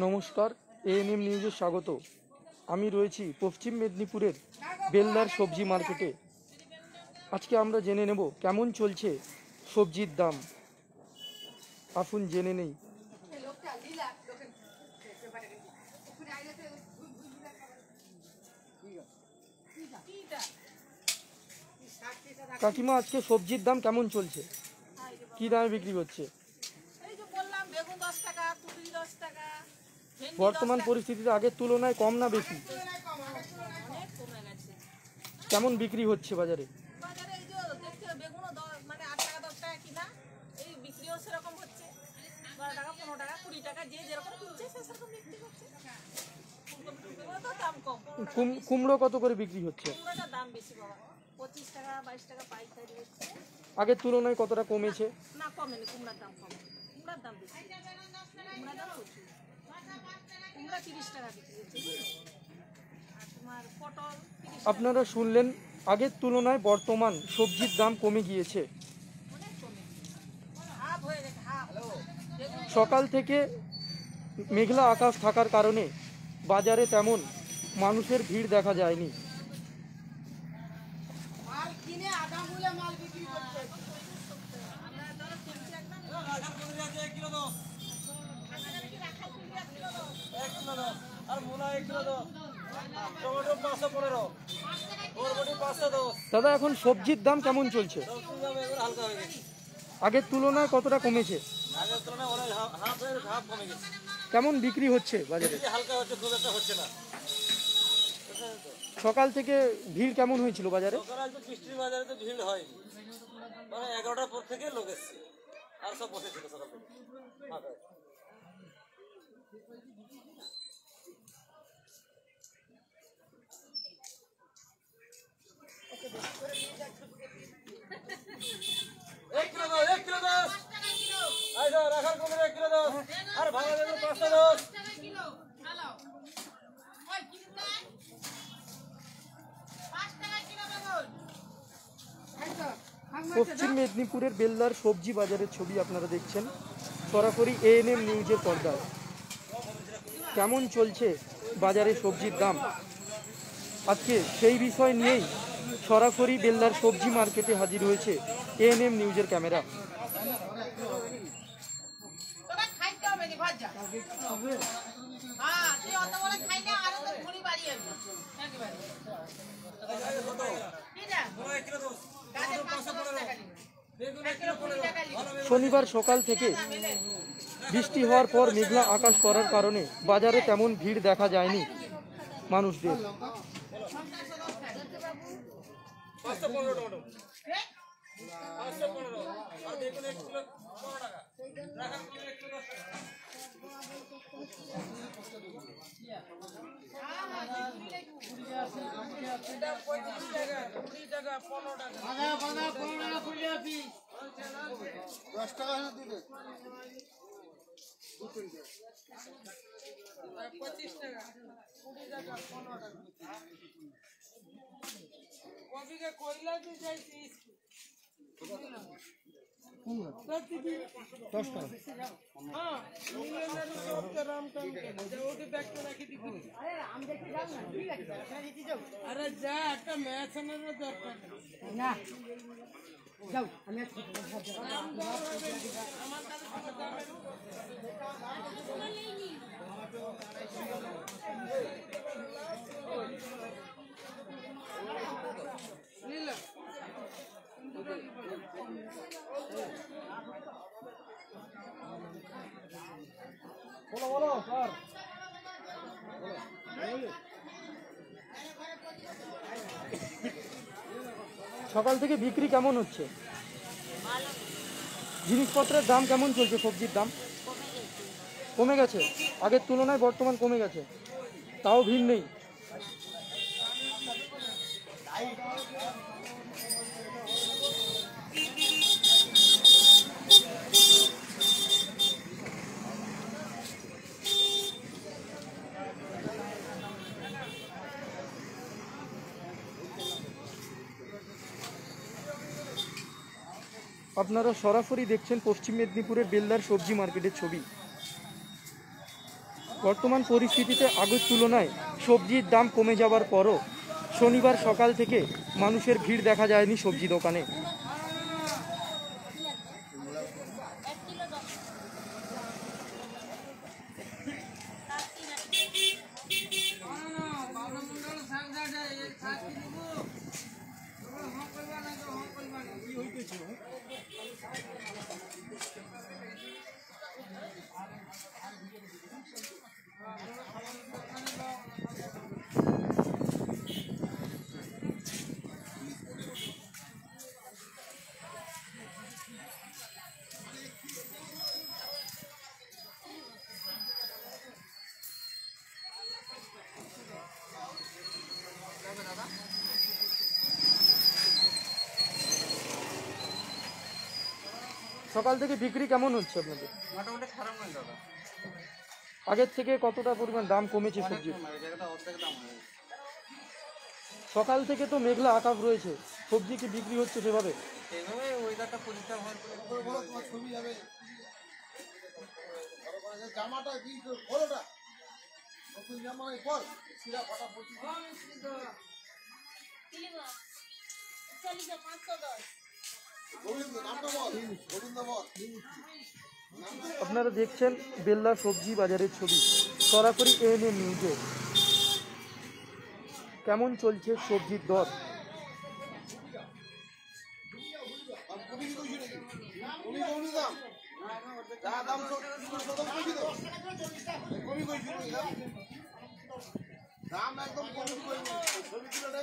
নমস্কার, এএনএম নিউজে স্বাগত। আমি রয়েছি পশ্চিম মেদিনীপুরের বেলদার সবজি মার্কেটে। আজকে আমরা জেনে নেব কেমন চলছে সবজির দাম। আসুন জেনে নেই। কাকিমা, আজকে সবজির দাম কেমন চলছে? কি দামে বিক্রি হচ্ছে? বর্তমান পরিস্থিতিতে আগের তুলনায় কম না বেশি? কেমন বিক্রি হচ্ছে বাজারে? কুমড়ো কত করে বিক্রি হচ্ছে? আগের তুলনায় কতটা কমেছে? না, কমেনি। কুমড়ার দাম কম, কুমড়ার দাম বেশি। কুমড়ার দাম প্রচুর। কুমড়া 30 টাকা বিক্রি হচ্ছে। আর তোমার পটল 30 টাকা। আপনারা শুনলেন, আগের তুলনায় বর্তমান সবজির দাম কমে গিয়েছে। অনেক কমে, হাফ হয়ে গেছে, হাফ। সকাল থেকে মেঘলা আকাশ থাকার কারণে বাজারে তেমন মানুষের ভিড় দেখা যায়নি। মাল কিনে আধা মূল্যে মাল বিক্রি করছে। আমরা ধরো কিনছি একদম। এক কিলো দাও। আর মূলা 1 কিলো দাও। টমেটো 515। বরবটি 510। দাদা, এখন সবজির দাম কেমন চলছে? সবজির দাম এবার হালকা হয়ে গেছে। আগের তুলনায় কতটা কমেছে? আগের তুলনায় অনেক হাফ কমে গেছে। কেমন বিক্রি হচ্ছে বাজারে? হালকা হচ্ছে, খুব একটা হচ্ছে না। সকাল থেকে ভিড় কেমন হয়েছিল বাজারে? সকালে আজকে বৃষ্টির বাজারে তো ভিড় হয়নি, মানে 11টার পর থেকে লোক এসছে, আর সব বসেছিল সকাল থেকে। এক কিলো দাও, 1 কিলো দাও। আইসা রাখার কমে 1 কিলো দাও। আর ভাঙা বেগুন 5 দাও। পশ্চিম মেদিনীপুরের বেলদার সবজি বাজারের ছবি আপনারা দেখছেন সরাসরি এএনএম নিউজের পর্দায়। কেমন চলছে বাজারে সবজির দাম, আজকে সেই বিষয় নিয়েই সরাসরি বেলদার সবজি মার্কেটে হাজির হয়েছে এএনএম নিউজের ক্যামেরা। শনিবার সকাল থেকে বৃষ্টি হওয়ার পর মেঘলা আকাশ করার কারণে বাজারে তেমন ভিড় দেখা যায়নি মানুষদের। আরে যা একটা ম্যাচ আনার দরকার না, যাও আমি বলো স্যার। সকাল থেকে বিক্রি কেমন হচ্ছে? জিনিসপত্রের দাম কেমন চলছে? সবজির দাম কমে গেছে, আগের তুলনায় বর্তমান কমে গেছে, তাও ভিড় নেই। আপনারা সরাসরি দেখছেন পশ্চিম মেদিনীপুরের বেলদার সবজি মার্কেটের ছবি। বর্তমান পরিস্থিতিতে আগের তুলনায় সবজির দাম কমে যাওয়ার পরও শনিবার সকাল থেকে মানুষের ভিড় দেখা যায়নি সবজি দোকানে। সকাল থেকে বিক্রি কেমন হচ্ছে আপনাদের? মোটামুটি খারাপ নয় দাদা, আগের থেকে কতটা পরিমাণ দাম কমেছে সবজির? এই জায়গাটা অর্ধেক দাম হয়ে গেছে। সকাল থেকে তো মেঘলা আকাশ রয়েছে, সবজি কি বিক্রি হচ্ছে সেভাবে? এইভাবে ওয়েদারটা পরিষ্কার হওয়ার পরে তোমার ছবি যাবে জামাটা কি বলোটা নতুন জামা পর সিরা ফাটা পড়ছি গোবিন্দ নামটা বল, গোবিন্দ বল। আপনারা দেখছেন বেল্লা সবজি বাজারের ছবি, সরাসরি এএনএম নিউজে। কেমন চলছে সবজির দর? কবি কি কইছি নাকি কবি কবি দাম যা দাম কবি তো কবি কইছি দাম একদম কবি কই ছবি তুলে